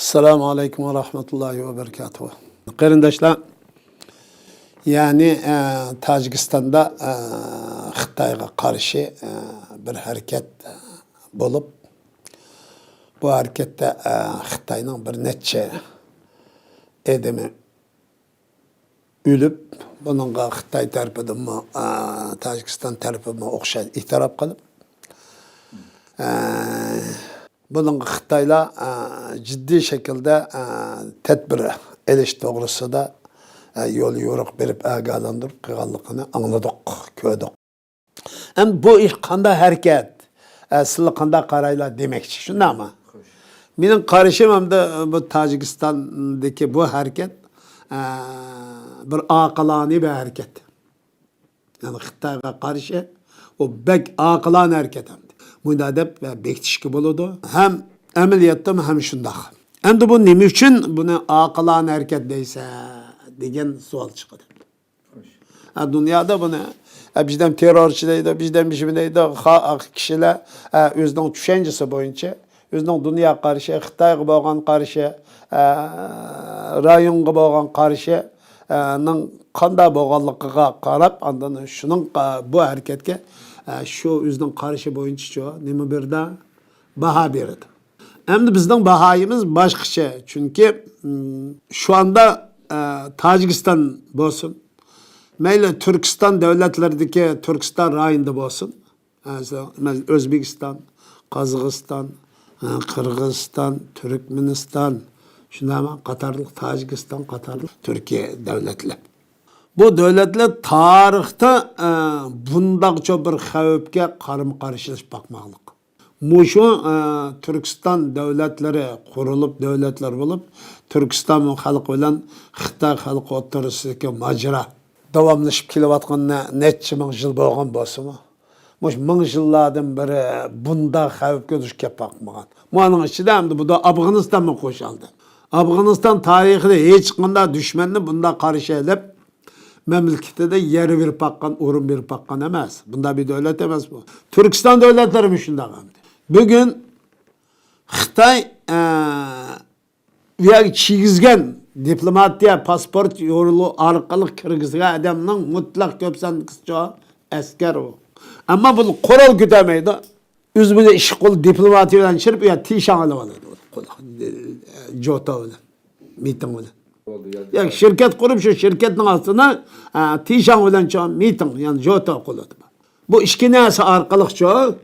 Assalamu alaikum ve rahmetullahi ve berekatuhu. Qarindoshlar, yani Tacikistan'da Xitoyga qarshi bir harakat bo'lib, bu harakatda Xitoyning bir necha edimi o'lib, buningga Xitoy tarafidan Tojikiston tarafidan o'xshash e'tirof qilib, bunun Xitoylar ciddi şekilde tedbir eliş doğrusunda yol yoruq berip ağalandırıp kıyallıqını anladık, köydük. Hem bu iş qanda hareket, sizler qanda qaraylar demekçi. Şunda mı? Benim karışım hem de bu Tacikistan'daki bu hareket bir aqılani bir hareket. Yani Xitoyga karşı o bek aqılani hareket hem. Müdadep ve bektişki buludu. Hem ameliyatta hem şunda. Hem de bu nemi için bunu aqılan hareket deyse degen sual çıkıyor. Dünyada bunu bizden terörçü deydi, bizden bir şey deydi, kişiler özünün düşüncesi boyunca, özünün dünya karşı, Xitoyga bo'lgan karşı, rayonga bo'lgan karşı, qanday bo'lganligiga qarab, andan şunun bu hareketke şu özünün karşı boyunca şu nima berdi? Baha berdi. Hem de bizden bahayımız başkaça. Çünkü şu anda Tacikistan olsun, meyle Türkistan devletlerdeki Türkistan rayında olsun, Özbekistan, Kazakistan, Kırgızistan, Türkmenistan, şundan Katarlık, Tacikistan, Katarlık, Türkiye devletleri. Bu devletler tarihte bundakça bir xavfga qarama-qarshi bakmalık. Muşu Türkistan devletleri kurulup devletler bulup Türkistan halkı bilen Xitoy halkı o'rtasidagi majra davomlashib kelayotganına necha ming yil bo'lgan bo'lsa-mu, mush ming yillardan beri bunda xavfga duch kelib bakmagan. Buning ichida ham bu da Afg'onistonga qo'shildi. Afg'oniston tarixida hech qanday dushmanni bunda qarshi elib memlekette de yer verip bakkan, urun verip bakkan emez. Bunda bir devlet emez bu. Türkistan devletleri mi şunda kaldı? Bugün Xitoy çizgen diplomatiya, pasport yolu arkalı Kırgız'a adamın mutlak köpsen kısça asker o. Ama bunu kural güdemeydi. Üzümüne iş kol diplomatiyadan çırp ya tişan alıvalı. Jota öyle. Miting öyle. Yani şirket kurup şu şirketin altına tişan olan çoğun miting yani jota kuladı. Bu işkinesi arkalık çoğu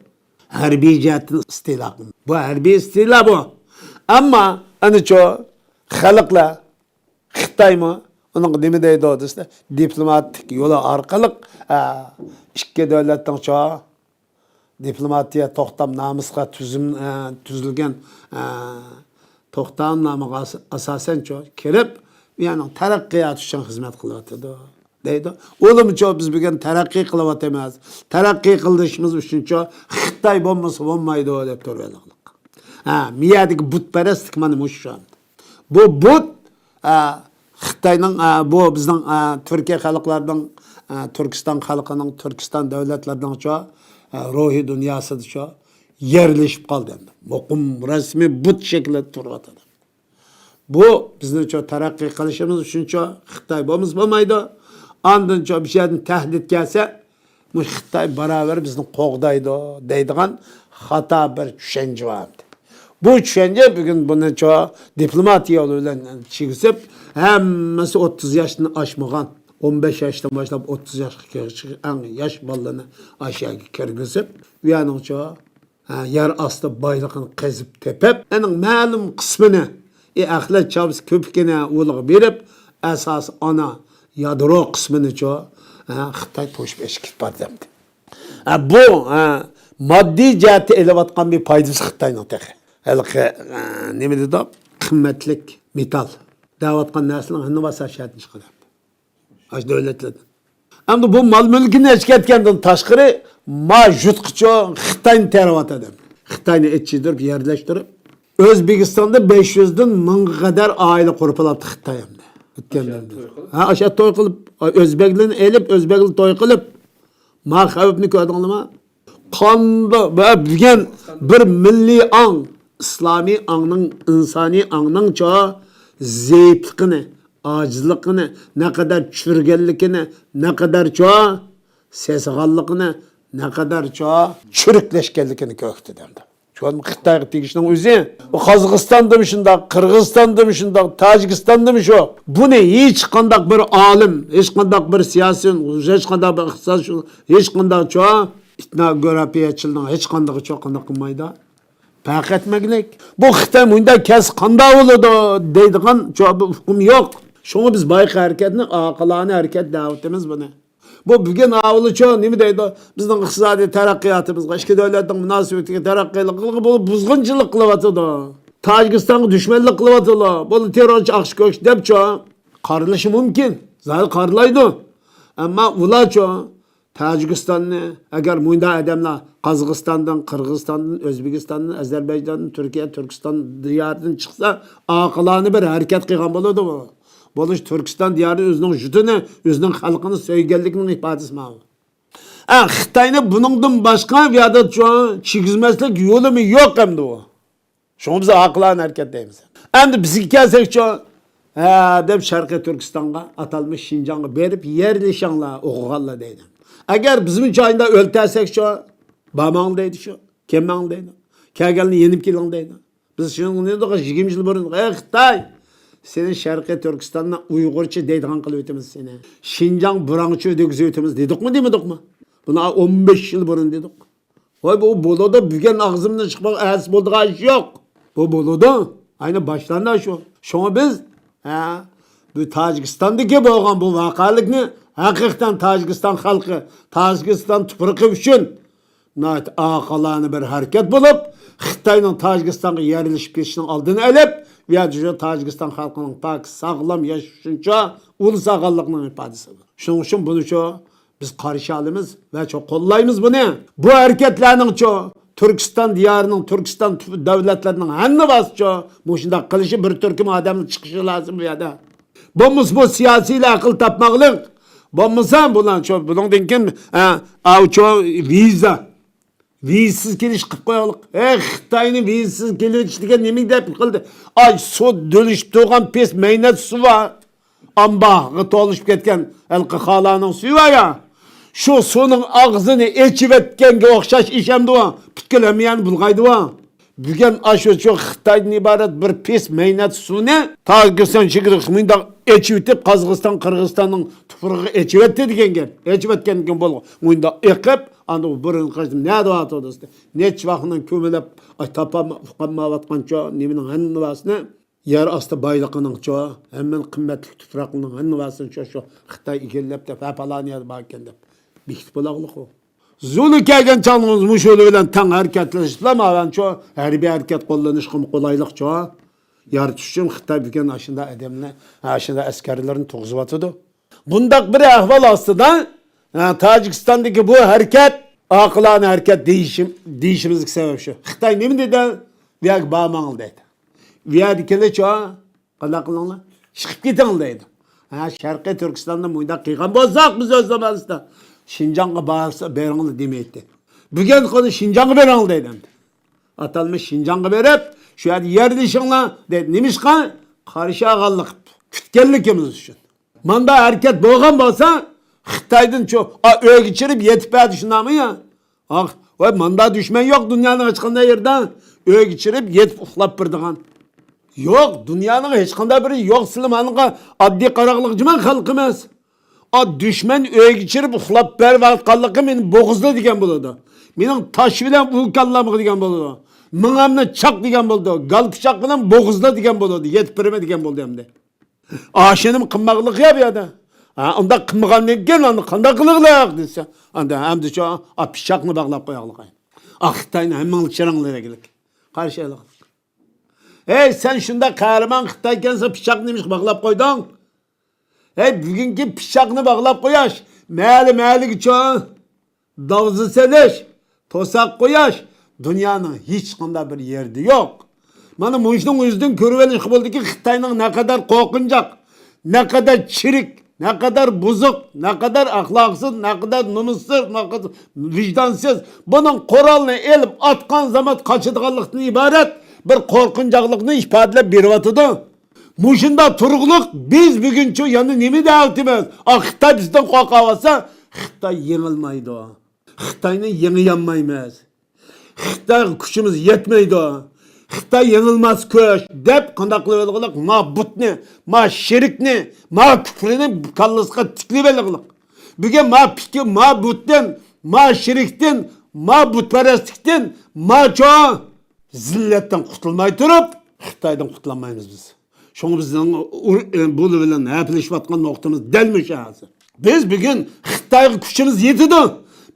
harbi cihetin istilahı. Bu harbi istilah bu. Ama hani çoğu halkla Xitoy mı? Onun demi deydi o işte diplomatik yolu arkalık iki devletten çoğu diplomatiya toxtam namusga tüzülgen toxtam namıga asasen çoğu kirip yani terakkiyat için hizmet kılıvatıdı. Deydi. Oğlum çoğu biz bugün terakki kılıvatamaz. Terakki kıldışımız için çoğu Xitoy bombası olmaydı o deyip duruyalım. Miyadik butperestlik manı muşşan. Bu but Xitoyning bu bizning Türkiye halklardan Türkistan halkının Türkistan devletlerden çoğu ruhi dünyasıdır çoğu yerleşip kaldı. Muqim resmi but şekilde turg'atadi. Bu bizning çoğu terakki qilishimiz uchun çoğu Xitoy bo'lmaydi. Ondan çoğu bir şeyden tahdid gelse bu Xitoy beraber bizni qo'g'daydi deydigan xato bir tushuncha var. Bu tushuncha bugün bunu çoğu diplomatiya yolu bilan chigizib, hammasi 30 yaşını aşmagan, 15 yaşdan başlap 30 yaşga chiqqan yosh bolalarni aşağı kirgizib, uyaning çoğu yer astı baylıqını qazib tepib, aning ma'lum qismini axlat chabs ko'pgina o'liq berib, asas ana yadro qismini çoğu Xitoy to'shib eshkib bordi. Bu moddiy jihati elevatgan bir foydasi Xitoyning tehi. Halqi nima dedi? Qimmatlik metal. Davatgan narsaning hini basa shartni chiqadi. Aş devletlerden. Ama bu mal mülkünü eşketkendan taşkırı ma jutqıço Xitoyni tervatadi. Xitoyni etçidirip yerleştirip Özbekistan'da 500'den 1000 kadar aile kurpalaptı Xitoy hamda. O'tganlarda. Aşağı to'y qilib Özbeklarni elib, Özbeklar to'y qilib ma xavfni ko'rdingizmi? Qonda va bugun bir milliy ong İslami anın, insani anın çoğu zayıflıkını, acizlikini, ne kadar çürügenlikini, ne kadar çoğu sesğallıkını, ne kadar çoğu çürükleşkenlikini köktü derdi. Şu an Xitayga tegishning o'zi, o Qozog'istonda mi shundoq, Qirg'izistonda mi shundoq, Tojikistonda mi shu. Buni hech qanday bir olim, hech qanday bir siyosiy, hech qanday bir iqtisodchi, hech qanday cho etnografiyachining hech qanday cho qanday qilmaydi. Farq etmaglik. Bu Xitoy bunda kes qanday bo'ladi deydigan javob hukm yo'q. Shuni biz bayqa harakatni, aqlani harakat davetimiz buni. Bu bugün avlıço nemi deydi? Bizning iqtisodiy taraqqiyotimizga, ikki davlatning munosabatiga taraqqiyotligiga bu buzg'unchilik qilyotdi. Tojikistonga dushmanlik qilyotdi. Bu terrorchi aqsh debcho qarilishi mumkin. Zal qarilaydi. Ammo ularcho Tojikistonni agar bunda odamlar Qozog'istondan, Qirg'izistondan, O'zbekistondan, Ozarbayjondan, Turkiya, Turkiston diyoridan chiqsa, aqlani bir harakat qilgan bo'ladi bu. Boluş Türkistan diyarı özünün jutunu, özünün halkını söygellikinin ifadesi mi? Xitayni buningdan başka bir adet şu an çekizmeslik yolu mu yok hem de o. Şunu bize aklan hareket deyimiz. Hem de bizi kelsek şu an, dem Şarkı Türkistan'a atalmış Şinjan'a verip yerleşenle okuğalla deydi. Eğer bizim çayında öltersek şu an, Baman deydi şu, Kemal deydi. Kergelini yenip kilan deydi. Biz şimdi ne dedik? 20 yıl burun, Xitay. Senin Şarkı Türkistan'da Uygurça deydiğin kılıp ötemiz seni. Şinjan Burançı ödegüzü ötemiz dedik mi demedik mi? Buna 15 yıl burun dedik. Vay bu boloda büken ağzımdan çıkmak ahs bulduğu iş yok. Bu boloda aynı başlarında şu. Şuna biz bu Tacikistan'daki boğan bu vakalıkını hakikaten Tacikistan halkı, Tacikistan tuprukı için nait ağalarını bir hareket bulup Xitay'ın Tacikistan'a yerleşip geçişinin aldığını elip ve Tacikistan halkının pak sağlam yaşayınca ulu sağlıklığının ifadesi. Şunun için bunu biz karşılayımız ve çok kollayımız bunu. Bu hareketlerinin Türkistan diyarının, Türkistan devletlerinin hangi bası bu şimdi kılışı bir Türk'ün adamın çıkışı lazım ya da. Bu siyasiyle akıl tapmaklık. Bulmasa bunun dinkin viza. Vizsiz geliş kılıp koyalım. Xitayni vizsiz geliş degan nemi dep qildi. Ay su dölüşüp turgan pes meynat su var. Ambaga toluşup ketken el-Qixalaning suyu var ya. Şu sunun ağzını içip etkenge o'xshash işemdi o. Pütkülemeyen bulgaydı o. Bugün aşu Xitaydan ibaret bir pes meynat suni Tojikiston chegirasida içip etip Qozog'iston, Qirg'izistonning tuprog'i içip etdi degan. İçip etken bo'lgan. Unda eqib anda burun qaçtım ne adı dostum. Neç vaqtdan kömelep tapamavatqancha neminin hanvasını yer astı baylıqının çoğu hemen kıymetli tupraqının hanvasını şu Xitay ikellep de falan yer bakken dep. Bikit bolaqlıq o. Zulu kelgen çalğımız muşulu bilen tan hareketleştirme ben çoğu harbiy hareket qo'llanishga qolaylık çoğu. Yaratish uchun Xitay bugun aşında adamlar, aşında askarlarni to'g'ziyotidu. Bundaq bir ahvol ostida Tacikistan'daki bu hareket, aqlani hareket deyişimizlik sebep şu. Xitay nemi dedi? Viyag bağmanıl dedi. Viyag dikele çoğu, qala qılınlar, çıkıp gitin dedi. Şarkı Türkistan'da muyda qiygan bozaq biz öz zamanımızda. Şinjan'a bağırsa beranlı demeydi. Bugün konu Şinjan'a beranlı dedi. Atalmış Şinjan'a verip, şu yer dişinle dedi. Nemişkan? Karşı ağallık, kütkellikimiz için. Manda hareket boğan bolsa, Xitaydan çok öğe geçirip yetip düşündü ya. Manda düşman yok dünyanın hiç qanday yerden. Öğe geçirip yetip uxlap birdiğen. Yok dünyanın hiç qanday biri yok Süleyman'a adli qaraqlıq cıman xalq emas. Düşman öğe geçirip uxlap bervatqanlığı meni boğuzlu degen boladı. Mening taş bilen ulkanlamıq degen boladı. Mыңamni çak degen boldu. Gal pıçak bilen boğuzlu degen boladı. Yetip birime degen boldu hem de. Aşenim qımmaqlıq ya bu yerda. Onda qımgan negen onu qanda qılıqlıq dese. Onda hamda şu pişakni bağlap qoyaqlıq. Xitayni hemmanlık şaranglara gelik. Qarşılayıq. Hey sen şunda kahraman Xitay kense pişak neymiş bağlap koydun. Hey bugünkü pişakni bağlap koyaş. Mali çoğun. Davızı seleş. Tosak koyaş. Dünyanın hiç qanday bir yerde yok. Mana muşnun yüzden körüveliş boldu ki Xitayning ne kadar qo'rqinjaq, ne kadar çirik, ne kadar bozuk, ne kadar ahlaksız, ne kadar numussuz, ne kadar vicdansız. Bunun koralını elip atkan zaman kaçıdığanlıktan ibaret bir korkunçaklıkını ifadele beriyotidi. Muşunda turg'uliq biz buguncha yana nima deyapmiz? Xitoy bizdan qo'rqa olsa, Xitoy yengilmaydi. Xitoyni yengiolmaymiz. Xitoy kuchimiz yetmaydi. Xitoy yengilmas kuch deb qanday qilib ma butni, ma shirkni, ma kufrini kallasiga tiklib olganlik. Bugun ma fikr, ma butdan, ma shirkdan, ma butparastlikdan, ma cho zillatdan qutulmay turib, Xitoydan qutulmaymiz biz. Şunu bizden bu bilen hepleşvatkan noktamız delmiş hazır. Biz bugün Xitay'a güçümüz yetidi.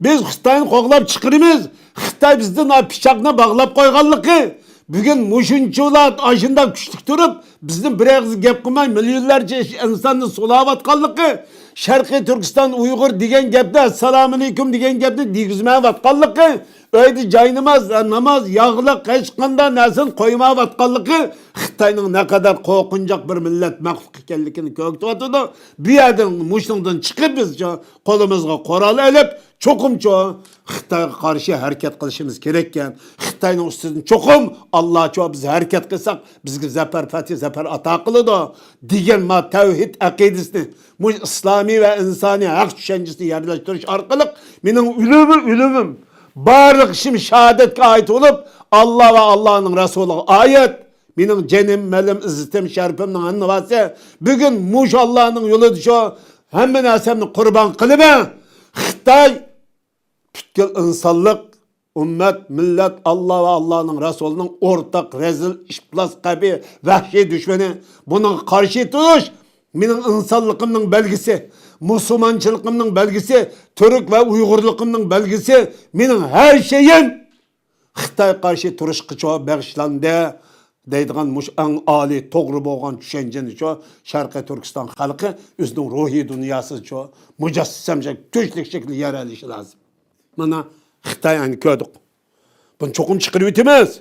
Biz Xitay'ın qoğlap çıkırımız. Xitay bizden piçakına bağlap koyganlıkı. Bugün muşunçular aşında güçlük durup bizden bir ağzı gep kılmay milyonlarca insanın sulavatkanlıkı. Şarkı Türkistan Uygur digen gepte Esselamu Aleyküm digen gepte digizmeye vatkanlıkı. Öyle caynamaz, namaz, yağlı, kaçkanda nesin koymaya vatkanlıkı. Xitay'nın ne kadar korkunacak bir millet mahluk ekenlikini köktü atıdı. Bir yerden muşundan çıkıp biz kolumuzga koral elip çokumço Xitay'a karşı hareket kılışımız gerekken Xitay'nın üstünden çokum Allah çoğu bizi hareket kılsak bizge zafer fatih zafer ata kılıdı. Digen ma tevhid akidisini bu İslami ve insani hak düşüncesini yerleştiriş arkalık benim ülümüm barlık işim şehadetke ait olup Allah ve Allah'ın Resulü ayet benim cenim, melim, izzetim, şerifimden anlavası bugün muş Allah'ın yolu düşü hemen asemni kurban kılıbe Xitay bütün insanlık, ümmet, millet, Allah ve Allah'ın Resulü'nün ortak, rezil, işplas, kabi, vahşi düşmanı bunun karşı tutuş benim insanlığımın belgisi, Müslümançılığımın belgisi, Türk ve Uygurluğumın belgisi, benim her şeyim Xitay karşı turuşqı çoğu bağışlandı. Deydiğen muş en ali, doğru boğan düşünceni çoğu, Şarkı Türkistan halkı, özünün ruhi dünyası çoğu, mücessemce, güçlük şekilde yer alışı lazım. Mana Xitay yani köydük. Bunu çokum çıkırıp bitimiz.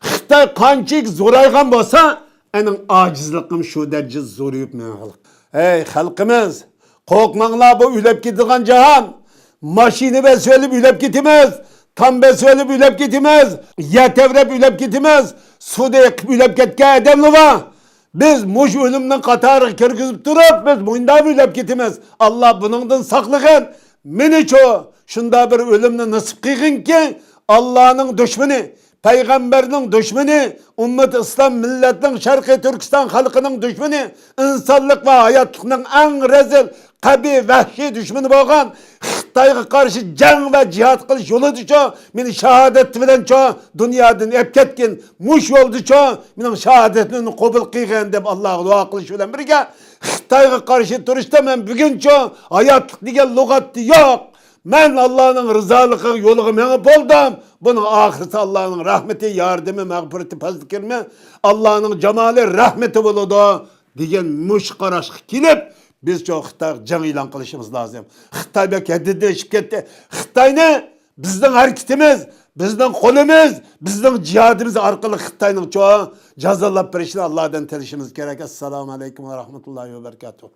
Xitay kançık zoraygan bolsa, enin acizlikim şu derece zoruyup mağalık. Ey halkımız, korkmağla bu ülep gidilen cahan, maşini be söyleyip ülep gitimiz, tam be söyleyip ülep gitimiz, yetevrep ülep gitimiz, suda yakıp ülep gitke edemli var. Biz muş ölümden katarı kirgizip durup, biz bunda ülep gitimiz. Allah bunundan saklıgın, meni çoğu, şunda bir ölümden nasip kıygın ki, Allah'ın düşmanı, Peygamberinin düşmanı, ümmet İslam milletinin Şarkı Türkistan halkının düşmanı, insanlık ve hayatlıkının en rezil, kabi, vahşi düşmanı boğan, Xitay'a karşı can ve cihat kılış yolu düşü, beni şehadet bilen çoğu, dünyadan epketkin, muş yoldu çoğu, benim şehadetini kabul kıygen deyip Allah'a dua kılış bilen birge, Xitay'a karşı turuşta ben bugün çoğu, hayatlık diye lügatı yok. Ben Allah'ın rızalığı yolu menip oldum. Bunun ahireti Allah'ın rahmeti, yardımı, mağfireti, fazlikirmi, Allah'ın cemali, rahmeti buludu. Diyen muş karaş kilip, biz çok Xitay can ilan kılışımız lazım. Xitay belki heddileşip gitti. Xitay ne? Bizden hareketimiz, bizden kolumuz, bizden cihadımız arkalı Xitay'ın çoğu cazalap perişan Allah'dan telişimiz gerek. Esselamu Aleyküm ve Rahmetullahi ve Berekatuhu.